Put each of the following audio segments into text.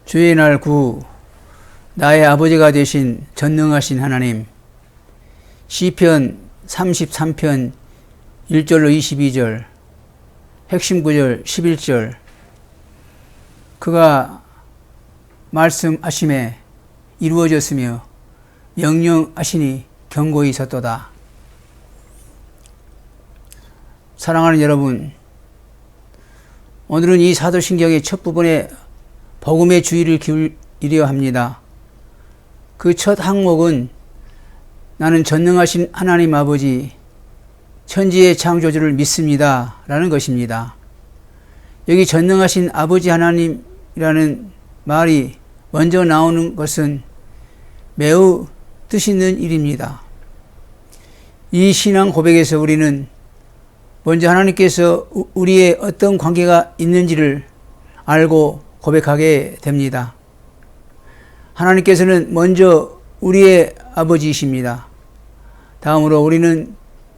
주의 날 구 나의 아버지가 되신 전능하신 하나님. 시편 33편 1절로 22절 핵심 구절 11절 그가 말씀하심에 이루어졌으며 명령하시니 견고히 섰도다. 사랑하는 여러분, 오늘은 이 사도신경의 첫 부분에 복음의 주의를 기울이려 합니다. 그 첫 항목은 나는 전능하신 하나님 아버지 천지의 창조주를 믿습니다 라는 것입니다. 여기 전능하신 아버지 하나님이라는 말이 먼저 나오는 것은 매우 뜻 있는 일입니다. 이 신앙 고백에서 우리는 먼저 하나님께서 우리의 어떤 관계가 있는지를 알고 고백하게 됩니다. 하나님께서는 먼저 우리의 아버지이십니다. 다음으로 우리는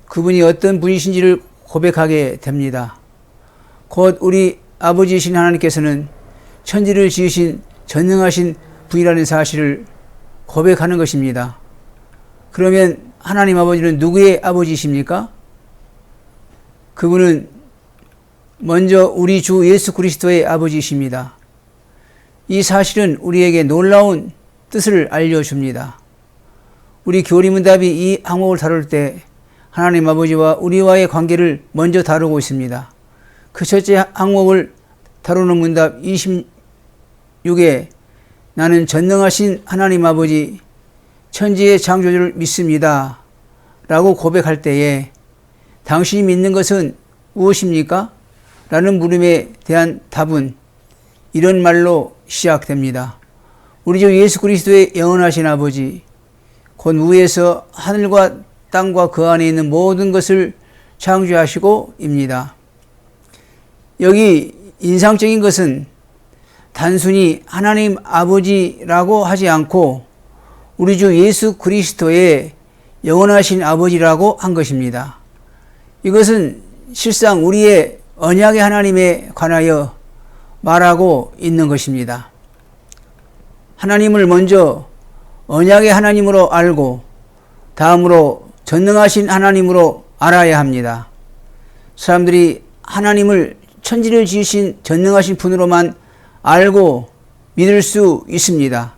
그분이 어떤 분이신지를 고백하게 됩니다. 곧 우리 아버지이신 하나님께서는 천지를 지으신 전능하신 분이라는 사실을 고백하는 것입니다. 그러면 하나님 아버지는 누구의 아버지이십니까? 그분은 먼저 우리 주 예수 그리스도의 아버지이십니다. 이 사실은 우리에게 놀라운 뜻을 알려줍니다. 우리 교리문답이 이 항목을 다룰 때 하나님 아버지와 우리와의 관계를 먼저 다루고 있습니다. 그 첫째 항목을 다루는 문답 26에 나는 전능하신 하나님 아버지 천지의 창조주를 믿습니다 라고 고백할 때에 당신이 믿는 것은 무엇입니까? 라는 물음에 대한 답은 이런 말로 시작됩니다. 우리 주 예수 그리스도의 영원하신 아버지 곧 위에서 하늘과 땅과 그 안에 있는 모든 것을 창조하시고 입니다. 여기 인상적인 것은 단순히 하나님 아버지라고 하지 않고 우리 주 예수 그리스도의 영원하신 아버지라고 한 것입니다. 이것은 실상 우리의 언약의 하나님에 관하여 말하고 있는 것입니다. 하나님을 먼저 언약의 하나님으로 알고 다음으로 전능하신 하나님으로 알아야 합니다. 사람들이 하나님을 천지를 지으신 전능하신 분으로만 알고 믿을 수 있습니다.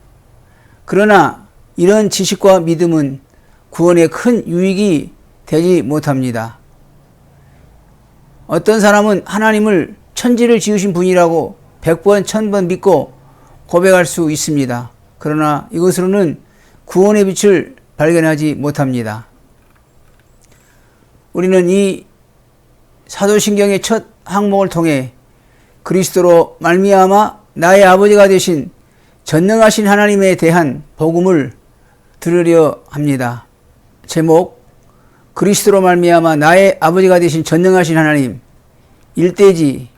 그러나 이런 지식과 믿음은 구원에 큰 유익이 되지 못합니다. 어떤 사람은 하나님을 천지를 지으신 분이라고 100번, 1000번 믿고 고백할 수 있습니다. 그러나 이것으로는 구원의 빛을 발견하지 못합니다. 우리는 이 사도신경의 첫 항목을 통해 그리스도로 말미암아 나의 아버지가 되신 전능하신 하나님에 대한 복음을 들으려 합니다. 제목 그리스도로 말미암아 나의 아버지가 되신 전능하신 하나님. 일대지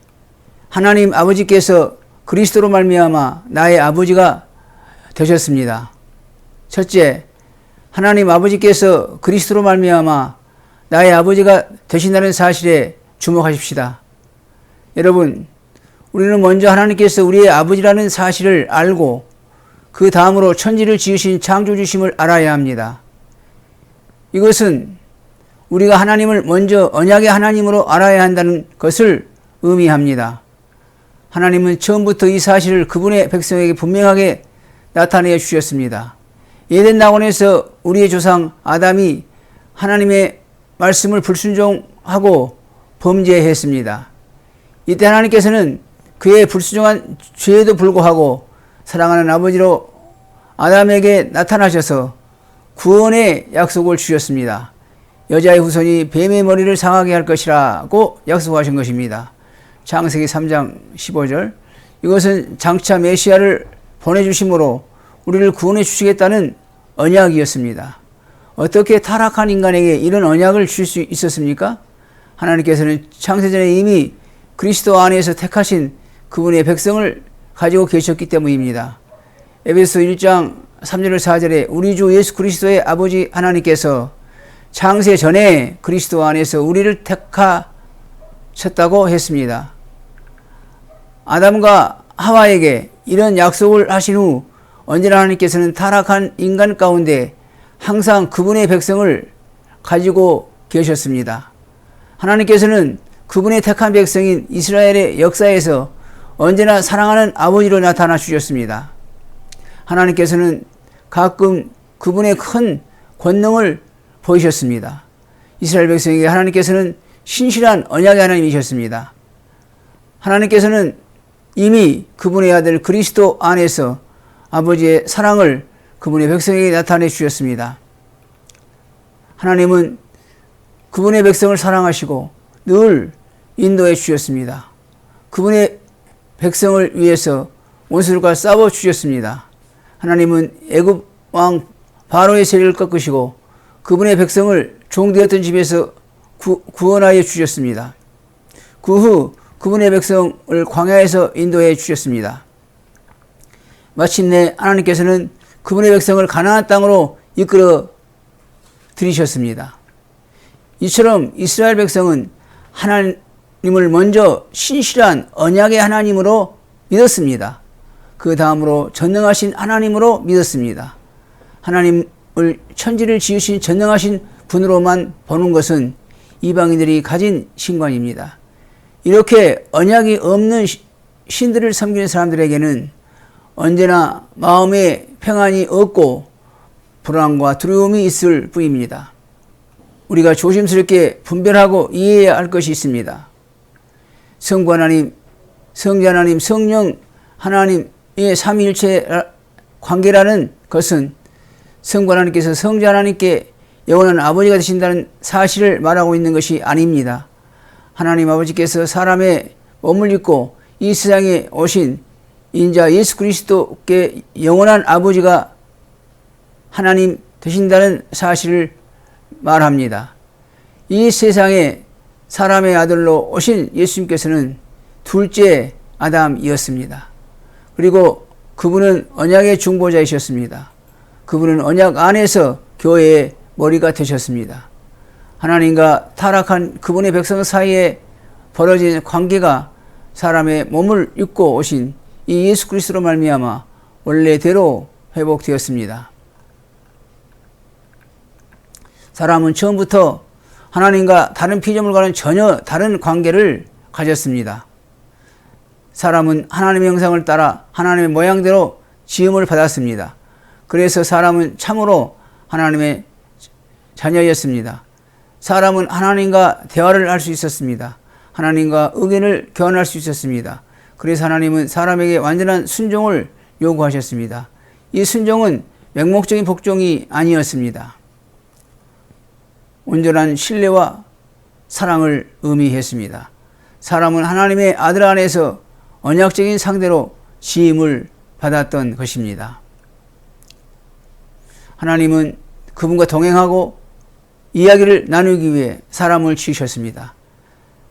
하나님 아버지께서 그리스도로 말미암아 나의 아버지가 되셨습니다. 첫째, 하나님 아버지께서 그리스도로 말미암아 나의 아버지가 되신다는 사실에 주목하십시다. 여러분, 우리는 먼저 하나님께서 우리의 아버지라는 사실을 알고 그 다음으로 천지를 지으신 창조주심을 알아야 합니다. 이것은 우리가 하나님을 먼저 언약의 하나님으로 알아야 한다는 것을 의미합니다. 하나님은 처음부터 이 사실을 그분의 백성에게 분명하게 나타내 주셨습니다. 에덴 낙원에서 우리의 조상 아담이 하나님의 말씀을 불순종하고 범죄했습니다. 이때 하나님께서는 그의 불순종한 죄에도 불구하고 사랑하는 아버지로 아담에게 나타나셔서 구원의 약속을 주셨습니다. 여자의 후손이 뱀의 머리를 상하게 할 것이라고 약속하신 것입니다. 창세기 3장 15절. 이것은 장차 메시아를 보내주심으로 우리를 구원해 주시겠다는 언약이었습니다. 어떻게 타락한 인간에게 이런 언약을 줄 수 있었습니까? 하나님께서는 창세전에 이미 그리스도 안에서 택하신 그분의 백성을 가지고 계셨기 때문입니다. 에베소 1장 3절 4절에 우리 주 예수 그리스도의 아버지 하나님께서 창세 전에 그리스도 안에서 우리를 택하셨다고 했습니다. 아담과 하와에게 이런 약속을 하신 후 언제나 하나님께서는 타락한 인간 가운데 항상 그분의 백성을 가지고 계셨습니다. 하나님께서는 그분의 택한 백성인 이스라엘의 역사에서 언제나 사랑하는 아버지로 나타나 주셨습니다. 하나님께서는 가끔 그분의 큰 권능을 보이셨습니다. 이스라엘 백성에게 하나님께서는 신실한 언약의 하나님이셨습니다. 하나님께서는 이미 그분의 아들 그리스도 안에서 아버지의 사랑을 그분의 백성에게 나타내 주셨습니다. 하나님은 그분의 백성을 사랑하시고 늘 인도해 주셨습니다. 그분의 백성을 위해서 원수들과 싸워 주셨습니다. 하나님은 애굽 왕 바로의 세력을 꺾으시고 그분의 백성을 종되었던 집에서 구원하여 주셨습니다. 그 후 그분의 백성을 광야에서 인도해 주셨습니다. 마침내 하나님께서는 그분의 백성을 가나안 땅으로 이끌어 들이셨습니다. 이처럼 이스라엘 백성은 하나님을 먼저 신실한 언약의 하나님으로 믿었습니다. 그 다음으로 전능하신 하나님으로 믿었습니다. 하나님을 천지를 지으신 전능하신 분으로만 보는 것은 이방인들이 가진 신관입니다. 이렇게 언약이 없는 신들을 섬기는 사람들에게는 언제나 마음에 평안이 없고 불안과 두려움이 있을 뿐입니다. 우리가 조심스럽게 분별하고 이해해야 할 것이 있습니다. 성부 하나님, 성자 하나님, 성령 하나님의 삼위일체 관계라는 것은 성부 하나님께서 성자 하나님께 영원한 아버지가 되신다는 사실을 말하고 있는 것이 아닙니다. 하나님 아버지께서 사람의 몸을 입고 이 세상에 오신 인자 예수 그리스도께 영원한 아버지가 하나님 되신다는 사실을 말합니다. 이 세상에 사람의 아들로 오신 예수님께서는 둘째 아담이었습니다. 그리고 그분은 언약의 중보자이셨습니다. 그분은 언약 안에서 교회의 머리가 되셨습니다. 하나님과 타락한 그분의 백성 사이에 벌어진 관계가 사람의 몸을 입고 오신 이 예수 그리스도로 말미암아 원래대로 회복되었습니다. 사람은 처음부터 하나님과 다른 피조물과는 전혀 다른 관계를 가졌습니다. 사람은 하나님의 형상을 따라 하나님의 모양대로 지음을 받았습니다. 그래서 사람은 참으로 하나님의 자녀였습니다. 사람은 하나님과 대화를 할 수 있었습니다. 하나님과 의견을 교환할 수 있었습니다. 그래서 하나님은 사람에게 완전한 순종을 요구하셨습니다. 이 순종은 맹목적인 복종이 아니었습니다. 온전한 신뢰와 사랑을 의미했습니다. 사람은 하나님의 아들 안에서 언약적인 상대로 지음을 받았던 것입니다. 하나님은 그분과 동행하고 이야기를 나누기 위해 사람을 지으셨습니다.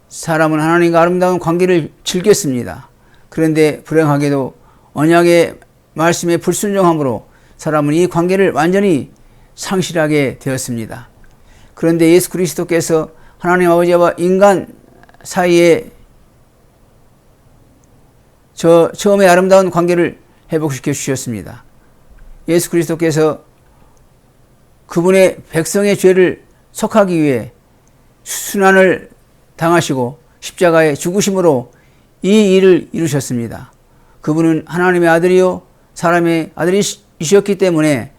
사람은 하나님과 아름다운 관계를 즐겼습니다. 그런데 불행하게도 언약의 말씀에 불순종함으로 사람은 이 관계를 완전히 상실하게 되었습니다. 그런데 예수 그리스도께서 하나님 아버지와 인간 사이에 처음에 아름다운 관계를 회복시켜 주셨습니다. 예수 그리스도께서 그분의 백성의 죄를 속하기 위해 순환을 당하시고 십자가에 죽으심으로 이 일을 이루셨습니다. 그분은 하나님의 아들이요 사람의 아들이셨기 때문에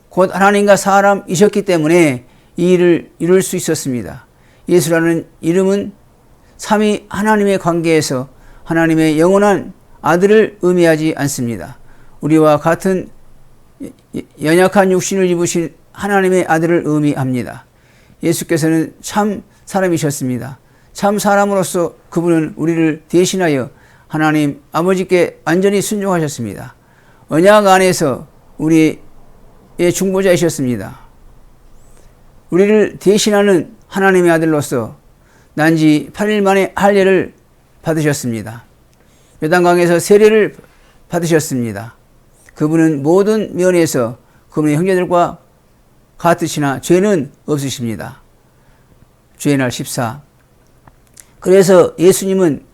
곧 하나님과 사람이셨기 때문에 이 일을 이룰 수 있었습니다. 예수라는 이름은 삼위 하나님의 관계에서 하나님의 영원한 아들을 의미하지 않습니다. 우리와 같은 연약한 육신을 입으신 하나님의 아들을 의미합니다. 예수께서는 참 사람이셨습니다. 참 사람으로서 그분은 우리를 대신하여 하나님 아버지께 완전히 순종하셨습니다. 언약 안에서 우리의 중보자이셨습니다. 우리를 대신하는 하나님의 아들로서 난지 8일 만에 할례를 받으셨습니다. 요단강에서 세례를 받으셨습니다. 그분은 모든 면에서 그분의 형제들과 같으시나 죄는 없으십니다. 죄의 날 14. 그래서 예수님은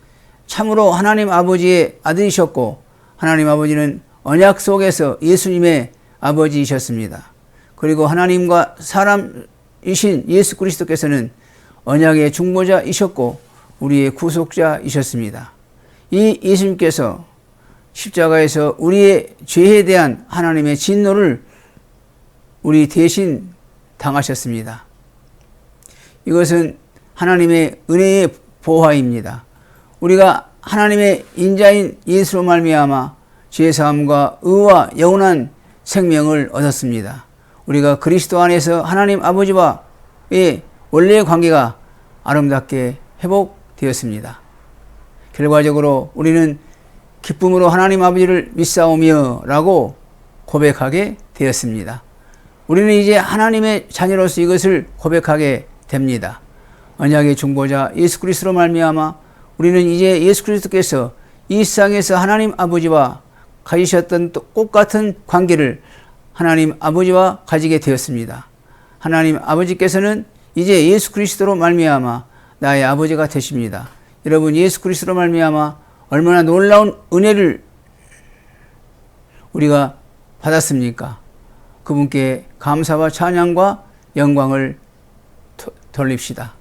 참으로 하나님 아버지의 아들이셨고 하나님 아버지는 언약 속에서 예수님의 아버지이셨습니다. 그리고 하나님과 사람이신 예수 그리스도께서는 언약의 중보자이셨고 우리의 구속자이셨습니다. 이 예수님께서 십자가에서 우리의 죄에 대한 하나님의 진노를 우리 대신 당하셨습니다. 이것은 하나님의 은혜의 보화입니다. 우리가 하나님의 인자인 예수로 말미암아 죄사함과 의와 영원한 생명을 얻었습니다. 우리가 그리스도 안에서 하나님 아버지와의 원래의 관계가 아름답게 회복되었습니다. 결과적으로 우리는 기쁨으로 하나님 아버지를 믿사오며 라고 고백하게 되었습니다. 우리는 이제 하나님의 자녀로서 이것을 고백하게 됩니다. 언약의 중보자 예수 그리스도로 말미암아 우리는 이제 예수 그리스도께서 이 세상에서 하나님 아버지와 가지셨던 똑같은 관계를 하나님 아버지와 가지게 되었습니다. 하나님 아버지께서는 이제 예수 그리스도로 말미암아 나의 아버지가 되십니다. 여러분, 예수 그리스도로 말미암아 얼마나 놀라운 은혜를 우리가 받았습니까? 그분께 감사와 찬양과 영광을 돌립시다.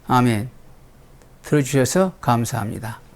아멘. 들어주셔서 감사합니다.